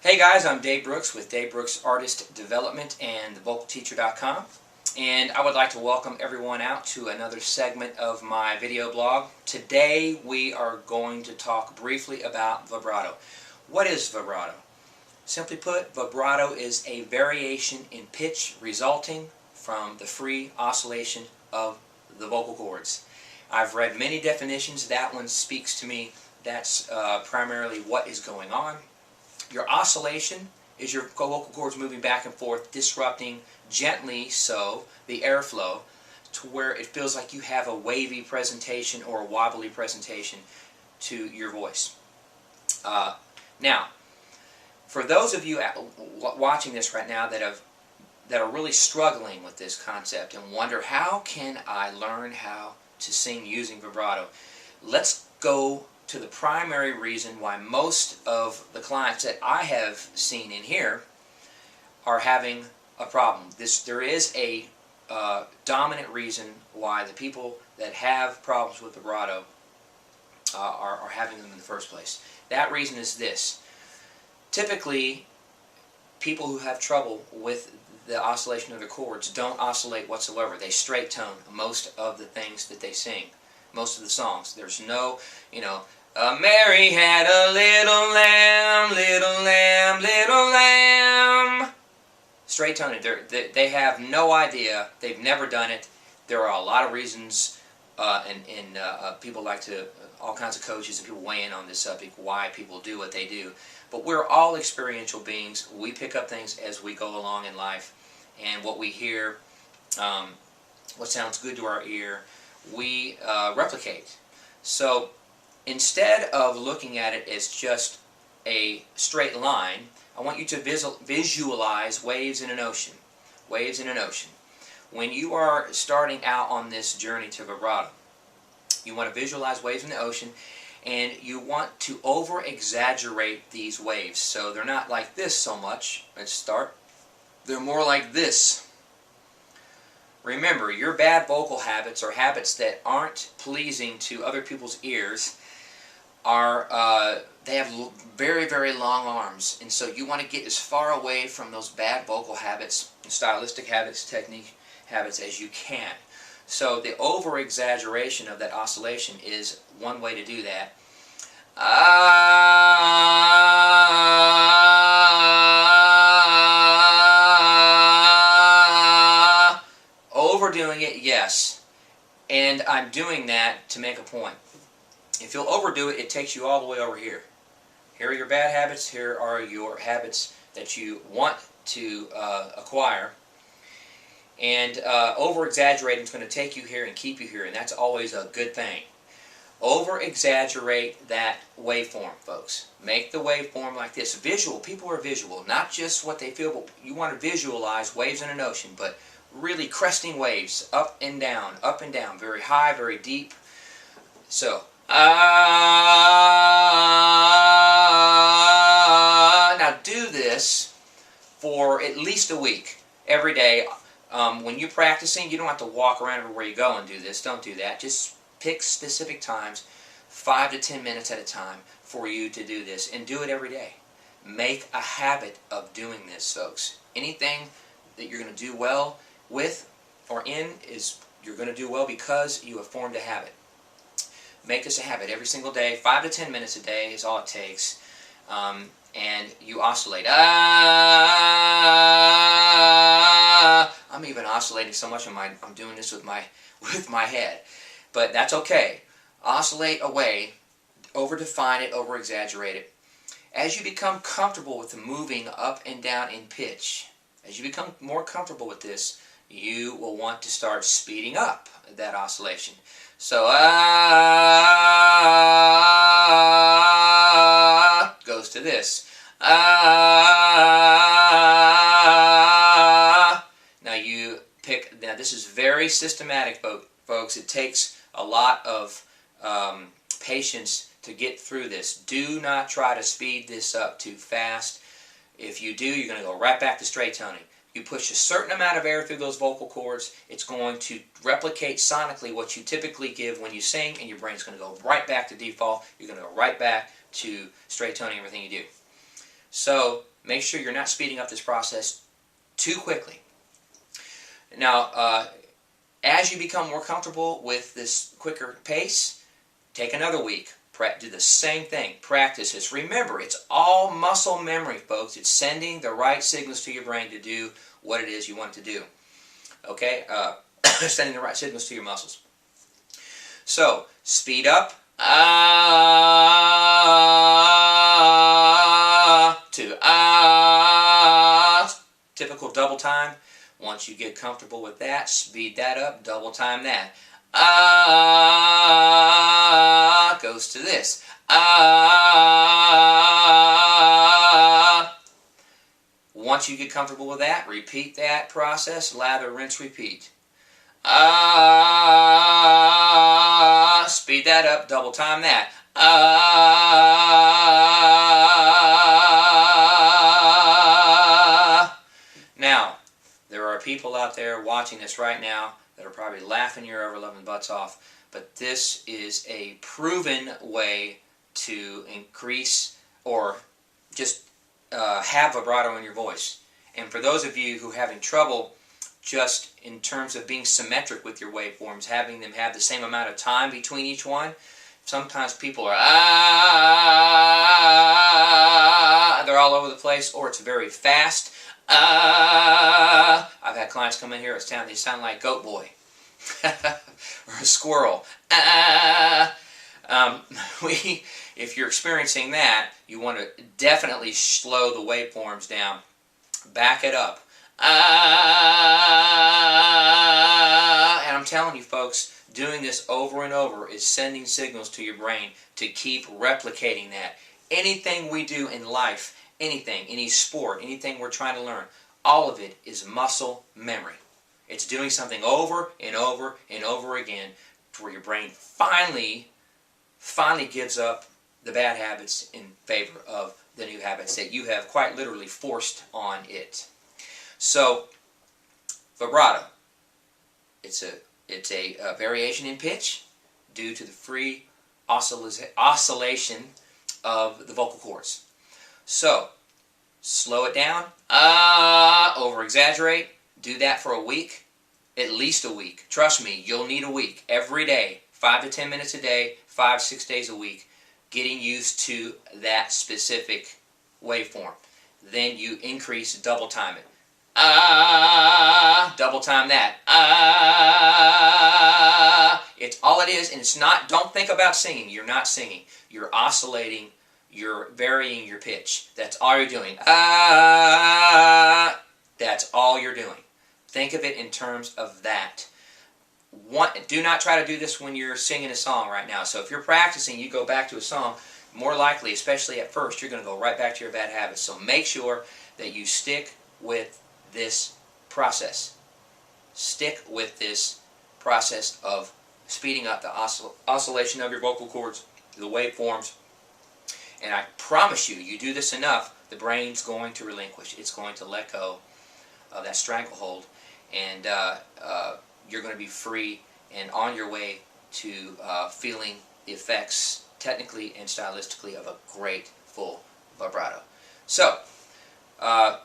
Hey guys, I'm Dave Brooks with Dave Brooks Artist Development and TheVocalTeacher.com, and I would like to welcome everyone out to another segment of my video blog. Today we are going to talk briefly about vibrato. What is vibrato? Simply put, vibrato is a variation in pitch resulting from the free oscillation of the vocal cords. I've read many definitions. That one speaks to me. That's primarily what is going on. Your oscillation is your vocal cords moving back and forth, disrupting gently so the airflow to where it feels like you have a wavy presentation or a wobbly presentation to your voice. Now, for those of you watching this right now that are really struggling with this concept and wonder, how can I learn how to sing using vibrato? Let's go to the primary reason why most of the clients that I have seen in here are having a problem. There is a dominant reason why the people that have problems with vibrato are having them in the first place. That reason is this. Typically, people who have trouble with the oscillation of their chords don't oscillate whatsoever. They straight tone most of the things that they sing. Most of the songs. There's no, Mary had a little lamb, little lamb, little lamb. Straight toning. They have no idea. They've never done it. There are a lot of reasons, and people like to, all kinds of coaches and people weigh in on this subject, why people do what they do. But we're all experiential beings. We pick up things as we go along in life, and what we hear, what sounds good to our ear, we replicate. So instead of looking at it as just a straight line, I want you to visualize waves in an ocean. Waves in an ocean. When you are starting out on this journey to vibrato, you want to visualize waves in the ocean, and you want to over-exaggerate these waves. So they're not like this so much. Let's start. They're more like this. Remember, your bad vocal habits or habits that aren't pleasing to other people's ears they have very, very long arms, and so you want to get as far away from those bad vocal habits, stylistic habits, technique habits as you can. So the over-exaggeration of that oscillation is one way to do that. Overdoing it, yes. And I'm doing that to make a point. If you'll overdo it, it takes you all the way over here. Here are your bad habits. Here are your habits that you want to acquire. And over-exaggerating is going to take you here and keep you here, and that's always a good thing. Over-exaggerate that waveform, folks. Make the waveform like this. Visual. People are visual, not just what they feel, but you want to visualize waves in an ocean, but really cresting waves, up and down, very high, very deep. So, now do this for at least a week, every day. When you're practicing, you don't have to walk around everywhere you go and do this. Don't do that. Just pick specific times, 5 to 10 minutes at a time, for you to do this, and do it every day. Make a habit of doing this, folks. Anything that you're going to do well with or in is you're going to do well because you have formed a habit. Make this a habit every single day. 5 to 10 minutes a day is all it takes. And you oscillate. I'm even oscillating so much I'm doing this with my head. But that's okay. Oscillate away. Over-define it, over-exaggerate it. As you become comfortable with moving up and down in pitch, as you become more comfortable with this, you will want to start speeding up that oscillation. So, goes to this. Now this is very systematic, folks. It takes a lot of patience to get through this. Do not try to speed this up too fast. If you do, you're going to go right back to straight toning. You push a certain amount of air through those vocal cords, it's going to replicate sonically what you typically give when you sing, and your brain's going to go right back to default. You're going to go right back to straight toning everything you do. So make sure you're not speeding up this process too quickly. Now, as you become more comfortable with this quicker pace, take another week. Do the same thing. Practice this. Remember, it's all muscle memory, folks. It's sending the right signals to your brain to do what it is you want it to do. Okay? Sending the right signals to your muscles. So, speed up. To typical double time. Once you get comfortable with that, speed that up, double time that. Goes to this. Once you get comfortable with that, repeat that process, lather, rinse, repeat. Speed that up, double time that. Now, there are people out there watching this right now that are probably laughing your ever-loving butts off, but this is a proven way to increase or just have vibrato in your voice. And for those of you who are having trouble just in terms of being symmetric with your waveforms, having them have the same amount of time between each one, sometimes people are they're all over the place, or it's very fast. I've had clients come in here, they sound like Goat Boy or a squirrel. If you're experiencing that, you want to definitely slow the waveforms down. Back it up. And I'm telling you, folks, doing this over and over is sending signals to your brain to keep replicating that. Anything we do in life, anything, any sport, anything we're trying to learn, all of it is muscle memory. It's doing something over and over and over again where your brain finally gives up the bad habits in favor of the new habits that you have quite literally forced on it. So, vibrato. It's a variation in pitch due to the free oscillation of the vocal cords. So, slow it down, over-exaggerate, do that for a week, at least a week. Trust me, you'll need a week, every day, 5 to 10 minutes a day, 5-6 days a week, getting used to that specific waveform. Then you increase, double time it. Double time that. It's all it is, and it's not, don't think about singing. You're not singing. You're oscillating, you're varying your pitch. That's all you're doing. That's all you're doing. Think of it in terms of that. Do not try to do this when you're singing a song right now. So if you're practicing, you go back to a song, more likely, especially at first, you're going to go right back to your bad habits. So make sure that you stick with this process. Stick with this process of speeding up the oscillation of your vocal cords, the waveforms. And I promise you, you do this enough, the brain's going to relinquish. It's going to let go of that stranglehold, and you're going to be free and on your way to feeling the effects, technically and stylistically, of a great full vibrato. So, I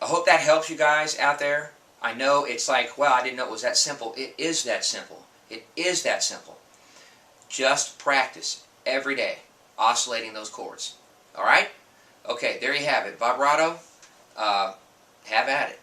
hope that helps you guys out there. I know it's like, wow, I didn't know it was that simple. It is that simple. It is that simple. Just practice every day, oscillating those chords. All right? Okay, there you have it. Vibrato, have at it.